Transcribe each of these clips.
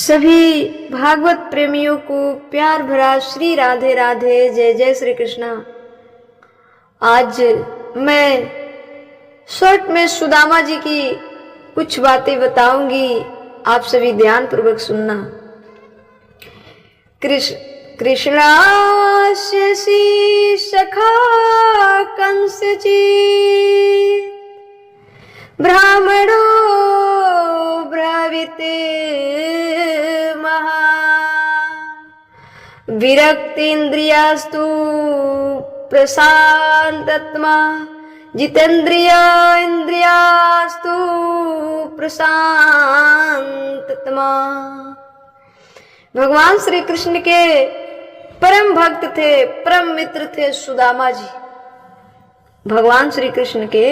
सभी भागवत प्रेमियों को प्यार भरा श्री राधे राधे, जय जय श्री कृष्णा। आज मैं शॉर्ट में सुदामा जी की कुछ बातें बताऊंगी, आप सभी ध्यान पूर्वक सुनना। कृष्णास्य सखा कंस जी ब्राह्मणो ब्रवीते महा विरक्तीन्द्रियास्तु प्रशांतात्मा जितेन्द्रिय इंद्रियास्तु प्रशांतात्मा। भगवान श्री कृष्ण के परम भक्त थे, परम मित्र थे सुदामा जी। भगवान श्री कृष्ण के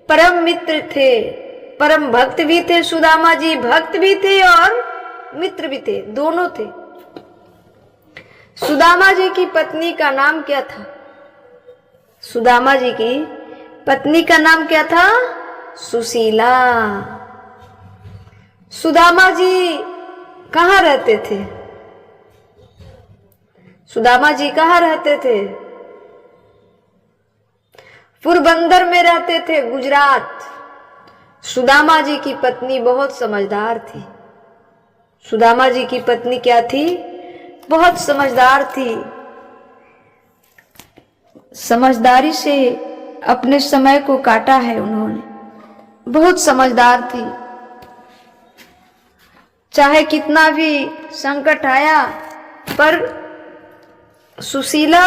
परम मित्र थे, परम भक्त भी थे सुदामा जी, भक्त भी थे और मित्र भी थे, दोनों थे। सुदामा जी की पत्नी का नाम क्या था? सुदामा जी की पत्नी का नाम क्या था? सुशीला। सुदामा जी कहाँ रहते थे? सुदामा जी कहाँ रहते थे? पोरबंदर में रहते थे, गुजरात। सुदामा जी की पत्नी बहुत समझदार थी। सुदामा जी की पत्नी क्या थी? बहुत समझदार थी। समझदारी से अपने समय को काटा है उन्होंने, बहुत समझदार थी। चाहे कितना भी संकट आया पर सुशीला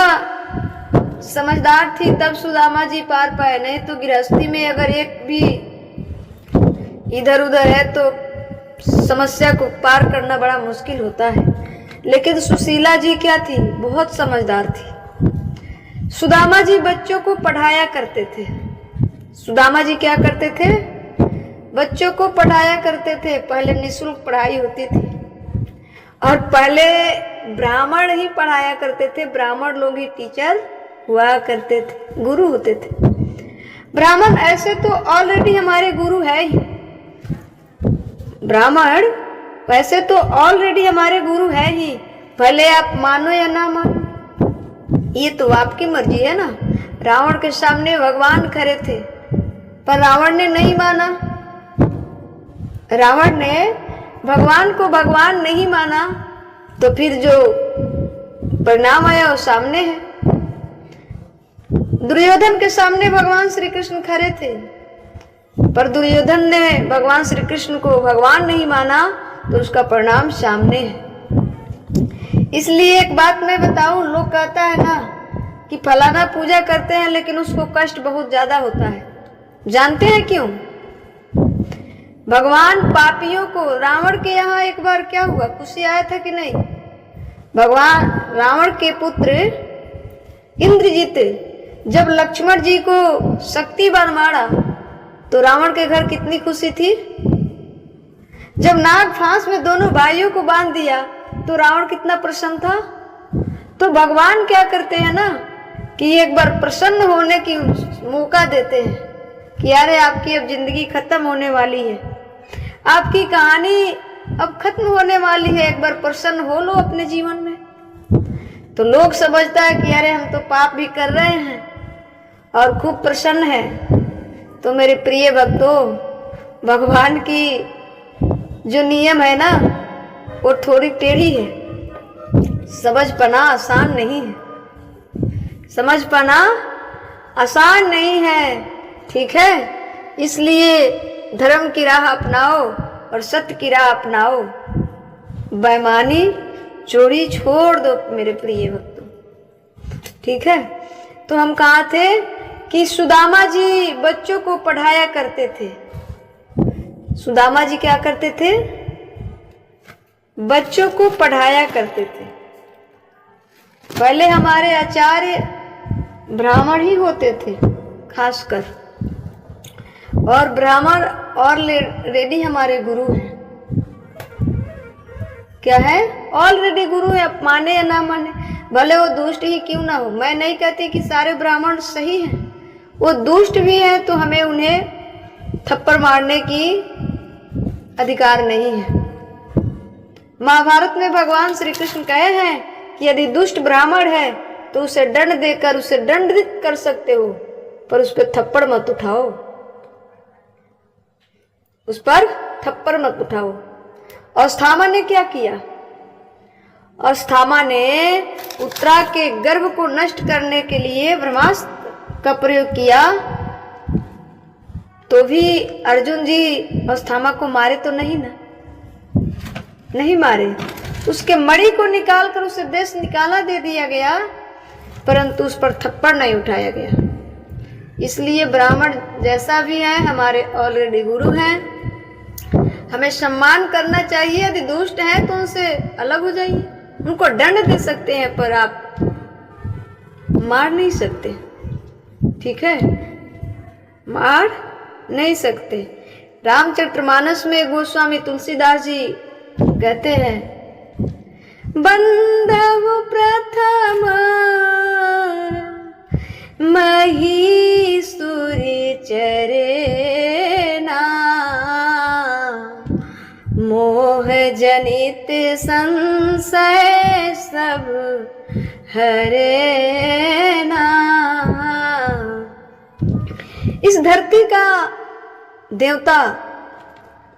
समझदार थी, तब सुदामा जी पार पाए। नहीं तो गृहस्थी में अगर एक भी इधर उधर है तो समस्या को पार करना बड़ा मुश्किल होता है। लेकिन सुशीला जी क्या थी? बहुत समझदार थी। सुदामा जी बच्चों को पढ़ाया करते थे। सुदामा जी क्या करते थे? बच्चों को पढ़ाया करते थे। पहले निःशुल्क पढ़ाई होती थी और पहले ब्राह्मण ही पढ़ाया करते थे। ब्राह्मण लोग ही टीचर हुआ करते थे, गुरु होते थे। ब्राह्मण ऐसे तो ऑलरेडी हमारे गुरु है ही। ब्राह्मण वैसे तो ऑलरेडी हमारे गुरु है ही, भले आप मानो या ना मानो, ये तो आपकी मर्जी है ना। रावण के सामने भगवान खड़े थे पर रावण ने नहीं माना। रावण ने भगवान को भगवान नहीं माना तो फिर जो परिणाम आया वो सामने है। दुर्योधन के सामने भगवान श्री कृष्ण खड़े थे पर दुर्योधन ने भगवान श्री कृष्ण को भगवान नहीं माना तो उसका परिणाम सामने है। इसलिए एक बात मैं बताऊं, लोग कहता है ना कि फलाना पूजा करते हैं लेकिन उसको कष्ट बहुत ज्यादा होता है। जानते हैं क्यों? भगवान पापियों को, रावण के यहाँ एक बार क्या हुआ, खुशी आया था कि नहीं? भगवान रावण के पुत्र इंद्रजीत जब लक्ष्मण जी को शक्ति बाण मारा तो रावण के घर कितनी खुशी थी। जब नाग फांस में दोनों भाइयों को बांध दिया तो रावण कितना प्रसन्न था। तो भगवान क्या करते हैं ना कि एक बार प्रसन्न होने की मौका देते हैं कि अरे आपकी अब जिंदगी खत्म होने वाली है, आपकी कहानी अब खत्म होने वाली है, एक बार प्रसन्न हो लो अपने जीवन में। तो लोग समझता है कि अरे हम तो पाप भी कर रहे हैं और खूब प्रसन्न है। तो मेरे प्रिय भक्तों, भगवान की जो नियम है ना वो थोड़ी टेढ़ी है। समझ पाना आसान नहीं है। समझ पाना आसान नहीं है, ठीक है? इसलिए धर्म की राह अपनाओ और सत्य की राह अपनाओ। बेईमानी चोरी छोड़ दो मेरे प्रिय भक्तों, ठीक है? तो हम कहाँ थे कि सुदामा जी बच्चों को पढ़ाया करते थे। सुदामा जी क्या करते थे? बच्चों को पढ़ाया करते थे। पहले हमारे आचार्य ब्राह्मण ही होते थे खासकर, और ब्राह्मण ऑलरेडी हमारे गुरु हैं। क्या है? ऑलरेडी गुरु है, आप माने या ना माने, भले वो दुष्ट ही क्यों ना हो। मैं नहीं कहती कि सारे ब्राह्मण सही हैं, वो दुष्ट भी हैं तो हमें उन्हें थप्पड़ मारने की अधिकार नहीं है। महाभारत में भगवान श्री कृष्ण कहे हैं कि यदि दुष्ट ब्राह्मण है तो उसे दंड देकर उसे दंडित कर सकते हो, पर उस पर थप्पड़ मत उठाओ, उस पर थप्पड़ मत उठाओ। अस्थामा ने क्या किया? अस्थामा ने उत्तरा के गर्भ को नष्ट करने के लिए ब्रह्मास्त्र का प्रयोग किया, तो भी अर्जुन जी अस्थामा को मारे तो नहीं ना, नहीं मारे। उसके मणि को निकालकर उसे देश निकाला दे दिया गया, परंतु उस पर थप्पड़ नहीं उठाया गया। इसलिए ब्राह्मण जैसा भी है हमारे ऑलरेडी गुरु हैं, हमें सम्मान करना चाहिए। यदि दुष्ट है तो उनसे अलग हो जाइए, उनको दंड दे सकते हैं पर आप मार नहीं सकते, ठीक है, मार नहीं सकते। रामचरितमानस में गोस्वामी तुलसीदास जी कहते हैं, बंधव प्रथम महीसुरी चरेना, मोह जनित संशय सब हरेना। इस धरती का देवता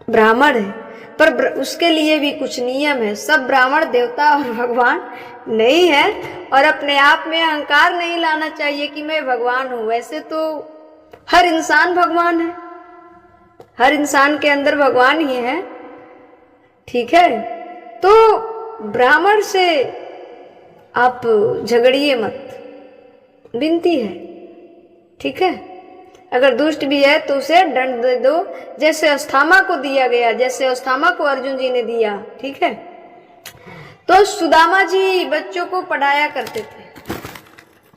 ब्राह्मण है, पर उसके लिए भी कुछ नियम है। सब ब्राह्मण देवता और भगवान नहीं है, और अपने आप में अहंकार नहीं लाना चाहिए कि मैं भगवान हूं। वैसे तो हर इंसान भगवान है, हर इंसान के अंदर भगवान ही है, ठीक है। तो ब्राह्मण से आप झगड़िए मत, विनती है, ठीक है। अगर दुष्ट भी है तो उसे दंड दे दो, जैसे अस्थामा को दिया गया, जैसे अस्थामा को अर्जुन जी ने दिया, ठीक है। तो सुदामा जी बच्चों को पढ़ाया करते थे।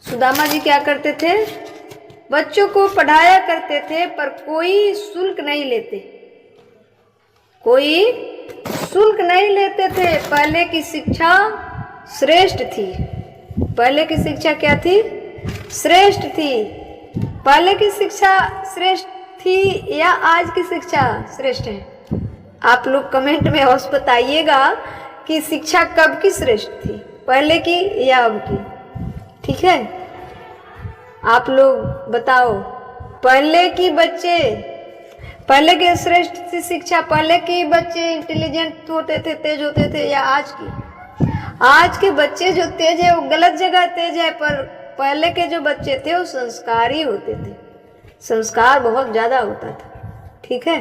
सुदामा जी क्या करते थे? बच्चों को पढ़ाया करते थे, पर कोई शुल्क नहीं लेते, कोई शुल्क नहीं लेते थे। पहले की शिक्षा श्रेष्ठ थी। पहले की शिक्षा क्या थी? श्रेष्ठ थी। पहले की शिक्षा श्रेष्ठ थी या आज की शिक्षा श्रेष्ठ है? आप लोग कमेंट में अवश्य बताइएगा कि शिक्षा कब की श्रेष्ठ थी, पहले की या अब की, ठीक है। आप लोग बताओ, पहले की बच्चे, पहले के श्रेष्ठ थी शिक्षा, पहले के बच्चे इंटेलिजेंट होते थे, तेज होते थे, या आज की? आज के बच्चे जो तेज है वो गलत जगह तेज है, पर पहले के जो बच्चे थे वो संस्कारी होते थे, संस्कार बहुत ज्यादा होता था, ठीक है।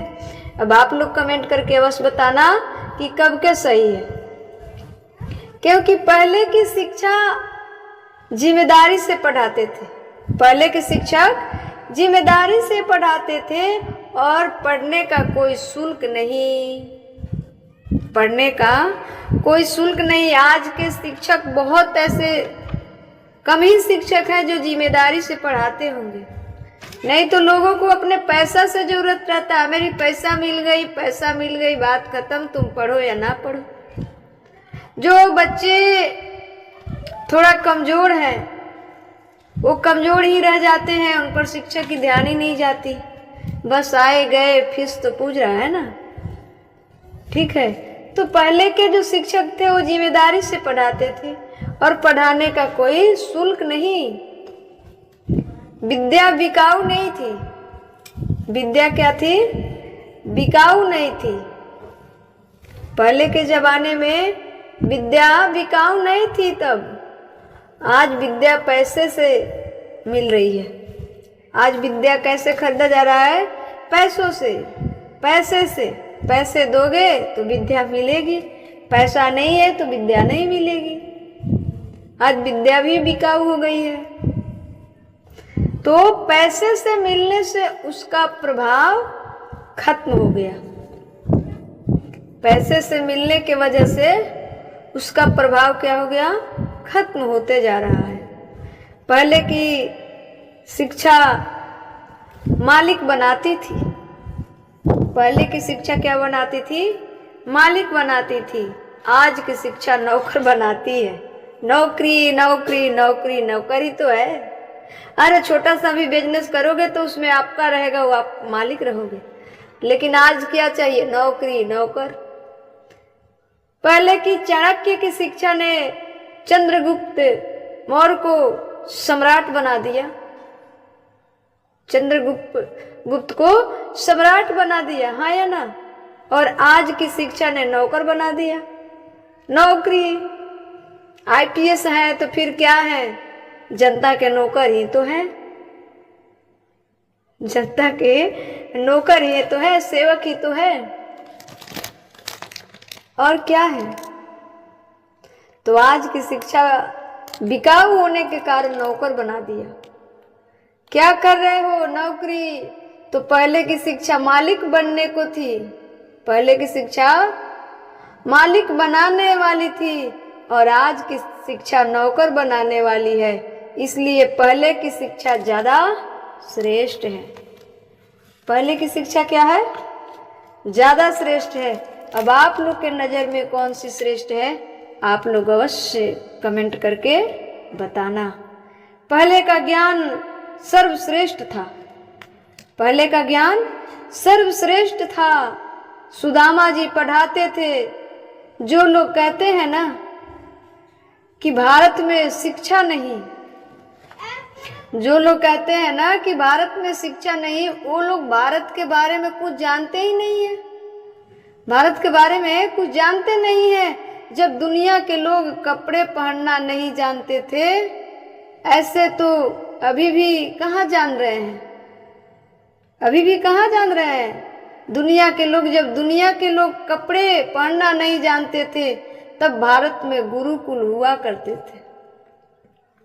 अब आप लोग कमेंट करके अवश्य बताना कि कब के सही है, क्योंकि पहले की शिक्षा जिम्मेदारी से पढ़ाते थे। पहले के शिक्षक जिम्मेदारी से पढ़ाते थे, और पढ़ने का कोई शुल्क नहीं, पढ़ने का कोई शुल्क नहीं। आज के शिक्षक बहुत ऐसे कम ही शिक्षक हैं जो जिम्मेदारी से पढ़ाते होंगे, नहीं तो लोगों को अपने पैसा से जरूरत रहता है। मेरी पैसा मिल गई, पैसा मिल गई, बात खत्म, तुम पढ़ो या ना पढ़ो। जो बच्चे थोड़ा कमजोर हैं वो कमजोर ही रह जाते हैं, उन पर शिक्षक की ध्यान ही नहीं जाती, बस आए गए, फीस तो पूछ रहा है ना, ठीक है। तो पहले के जो शिक्षक थे वो जिम्मेदारी से पढ़ाते थे, और पढ़ाने का कोई शुल्क नहीं। विद्या बिकाऊ नहीं थी। विद्या क्या थी? बिकाऊ नहीं थी। पहले के जमाने में विद्या बिकाऊ नहीं थी तब। आज विद्या पैसे से मिल रही है। आज विद्या कैसे खरीदा जा रहा है? पैसों से, पैसे से। पैसे दोगे तो विद्या मिलेगी, पैसा नहीं है तो विद्या नहीं मिलेगी। आज विद्या भी बिकाऊ हो गई है। तो पैसे से मिलने से उसका प्रभाव खत्म हो गया। पैसे से मिलने के वजह से उसका प्रभाव क्या हो गया? खत्म होते जा रहा है। पहले की शिक्षा मालिक बनाती थी। पहले की शिक्षा क्या बनाती थी? मालिक बनाती थी। आज की शिक्षा नौकर बनाती है। नौकरी नौकरी नौकरी, नौकरी तो है। अरे छोटा सा भी बिजनेस करोगे तो उसमें आपका रहेगा, वो आप मालिक रहोगे। लेकिन आज क्या चाहिए? नौकरी, नौकर। पहले की चाणक्य की शिक्षा ने चंद्रगुप्त मौर्य को सम्राट बना दिया, चंद्रगुप्त को सम्राट बना दिया, हाँ या ना। और आज की शिक्षा ने नौकर बना दिया, नौकरी। आईपीएस है तो फिर क्या है, जनता के नौकर ही तो है, जनता के नौकर ही तो है, सेवक ही तो है, और क्या है। तो आज की शिक्षा बिकाऊ होने के कारण नौकर बना दिया। क्या कर रहे हो, नौकरी। तो पहले की शिक्षा मालिक बनने को थी, पहले की शिक्षा मालिक बनाने वाली थी, और आज की शिक्षा नौकर बनाने वाली है। इसलिए पहले की शिक्षा ज्यादा श्रेष्ठ है। पहले की शिक्षा क्या है, ज्यादा श्रेष्ठ है। अब आप लोग के नजर में कौन सी श्रेष्ठ है, आप लोग अवश्य कमेंट करके बताना। पहले का ज्ञान सर्वश्रेष्ठ था, पहले का ज्ञान सर्वश्रेष्ठ था। सुदामा जी पढ़ाते थे। जो लोग कहते हैं ना कि भारत में शिक्षा नहीं, जो लोग कहते हैं ना कि भारत में शिक्षा नहीं, वो लोग भारत के बारे में कुछ जानते ही नहीं है, भारत के बारे में कुछ जानते नहीं है। जब दुनिया के लोग कपड़े पहनना नहीं जानते थे, ऐसे तो अभी भी कहाँ जान रहे हैं, अभी भी कहाँ जान रहे हैं दुनिया के लोग। जब दुनिया के लोग कपड़े पहनना नहीं जानते थे, तब भारत में गुरुकुल हुआ करते थे,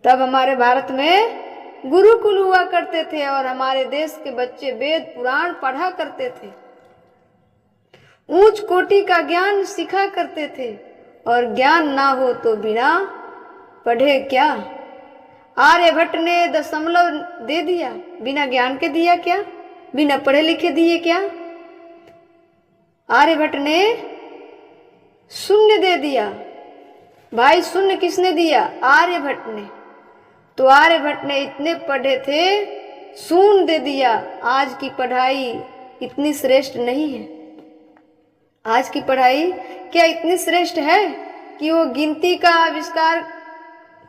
तब हमारे भारत में गुरुकुल हुआ करते थे, और हमारे देश के बच्चे वेद पुराण पढ़ा करते थे, ऊंच कोटि का ज्ञान सीखा करते थे। और ज्ञान ना हो तो बिना पढ़े क्या। आर्यभट्ट ने दशमलव दे दिया, बिना ज्ञान के दिया क्या, बिना पढ़े लिखे दिए क्या। आर्यभट्ट ने शून्य दे दिया। भाई शून्य किसने दिया, आर्यभट्ट ने। तो आर्यभट्ट ने इतने पढ़े थे, शून्य दे दिया। आज की पढ़ाई इतनी श्रेष्ठ नहीं है, आज की पढ़ाई क्या इतनी श्रेष्ठ है कि वो गिनती का आविष्कार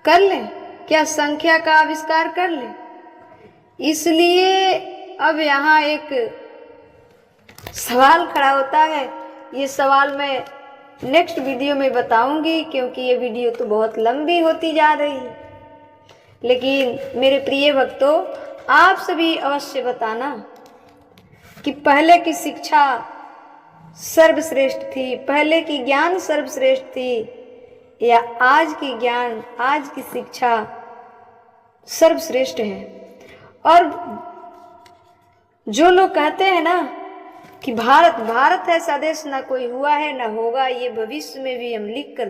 कर ले, क्या संख्या का आविष्कार कर ले। इसलिए अब यहाँ एक सवाल खड़ा होता है। ये सवाल मैं नेक्स्ट वीडियो में बताऊंगी, क्योंकि ये वीडियो तो बहुत लंबी होती जा रही है। लेकिन मेरे प्रिय भक्तों, आप सभी अवश्य बताना कि पहले की शिक्षा सर्वश्रेष्ठ थी, पहले की ज्ञान सर्वश्रेष्ठ थी, या आज की ज्ञान, आज की शिक्षा सर्वश्रेष्ठ है। और जो लोग कहते हैं ना कि भारत ऐसा देश ना कोई हुआ है ना होगा, ये भविष्य में भी हम लिख कर